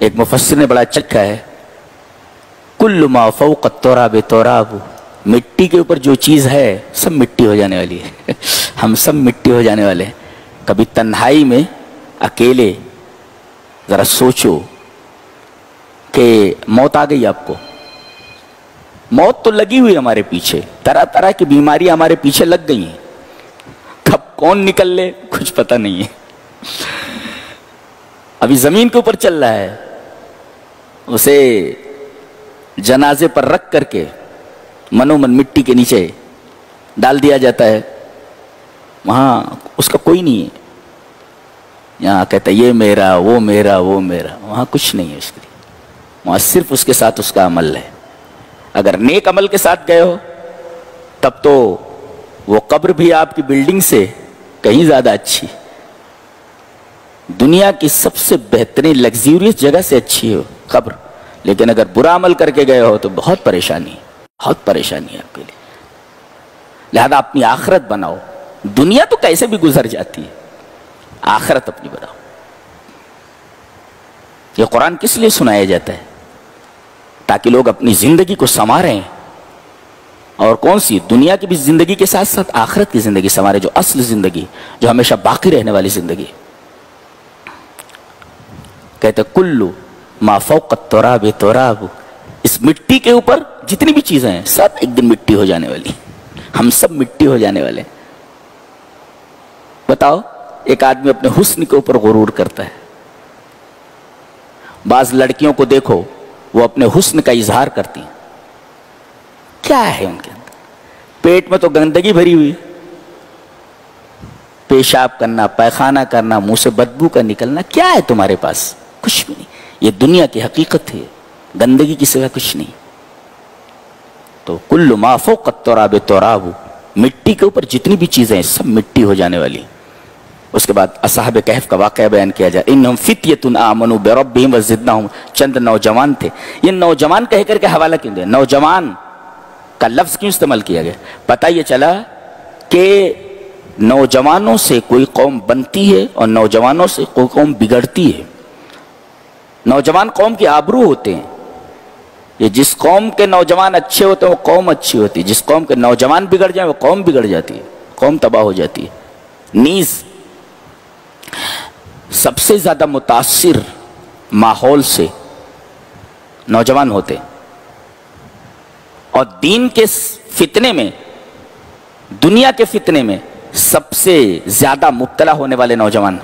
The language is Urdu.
ایک مفسر نے بڑا چکھا ہے، کل ما فوق التراب تراب، مٹی کے اوپر جو چیز ہے سب مٹی ہو جانے والی ہے ہم سب مٹی ہو جانے والے ہیں۔ کبھی تنہائی میں اکیلے ذرا سوچو کہ موت آ گئی آپ کو، موت تو لگی ہوئی ہمارے پیچھے، طرح طرح کی بیماریاں ہمارے پیچھے لگ گئی ہیں، کب کون نکل لے کچھ پتہ نہیں ہے۔ ابھی زمین کے اوپر چل رہا ہے، اسے جنازے پر رکھ کر کے منومن مٹی کے نیچے ڈال دیا جاتا ہے، وہاں اس کا کوئی نہیں ہے۔ یہاں کہتا ہے یہ میرا وہ میرا وہ میرا، وہاں کچھ نہیں ہے اس کے لیے، وہاں صرف اس کے ساتھ اس کا عمل ہے۔ اگر نیک عمل کے ساتھ گئے ہو تب تو وہ قبر بھی آپ کی بلڈنگ سے کہیں زیادہ اچھی، دنیا کی سب سے بہترین لگزیریس جگہ سے اچھی ہو قبر، لیکن اگر برا عمل کر کے گئے ہو تو بہت پریشانی ہے آپ کے لیے۔ لہذا اپنی آخرت بناؤ، دنیا تو کیسے بھی گزر جاتی ہے، آخرت اپنی بناؤ۔ یہ قرآن کس لیے سنایا جاتا ہے؟ تاکہ لوگ اپنی زندگی کو سنواریں، اور کون سی؟ دنیا کی بھی زندگی کے ساتھ ساتھ آخرت کی زندگی سنوارے، جو اصل زندگی، جو ہمیشہ باقی رہنے والی زندگی۔ کہتے کلو ما فوق التراب تراب، اس مٹی کے اوپر جتنی بھی چیزیں ہیں سب ایک دن مٹی ہو جانے والی، ہم سب مٹی ہو جانے والے۔ بتاؤ، ایک آدمی اپنے حسن کے اوپر غرور کرتا ہے، بعض لڑکیوں کو دیکھو وہ اپنے حسن کا اظہار کرتی ہیں، کیا ہے ان کے اندر؟ پیٹ میں تو گندگی بھری ہوئی، پیشاب کرنا، پیخانہ کرنا، منہ سے بدبو کا نکلنا، کیا ہے تمہارے پاس؟ کچھ بھی نہیں۔ یہ دنیا کی حقیقت ہے، گندگی کی سوا کچھ نہیں۔ تو کل ما فوق التراب تراب، مٹی کے اوپر جتنی بھی چیزیں ہیں سب مٹی ہو جانے والی۔ اس کے بعد اصحاب کہف کا واقعہ بیان کیا جائے، انہم فتیۃ آمنوا بربہم وزدناہم، چند نوجوان تھے۔ یہ نوجوان کہہ کر کے حوالہ کیوں دیا؟ نوجوان کا لفظ کیوں استعمال کیا گیا؟ پتہ یہ چلا کہ نوجوانوں سے کوئی قوم بنتی ہے اور نوجوانوں سے کوئی قوم بگڑتی ہے۔ نوجوان قوم کی آبرو ہوتے ہیں، یہ جس قوم کے نوجوان اچھے ہوتے ہیں وہ قوم اچھی ہوتی ہے، جس قوم کے نوجوان بگڑ جائیں وہ قوم بگڑ جاتی ہے، قوم تباہ ہو جاتی ہے۔ نیز سب سے زیادہ متاثر ماحول سے نوجوان ہوتے ہیں، اور دین کے فتنے میں، دنیا کے فتنے میں سب سے زیادہ مبتلا ہونے والے نوجوان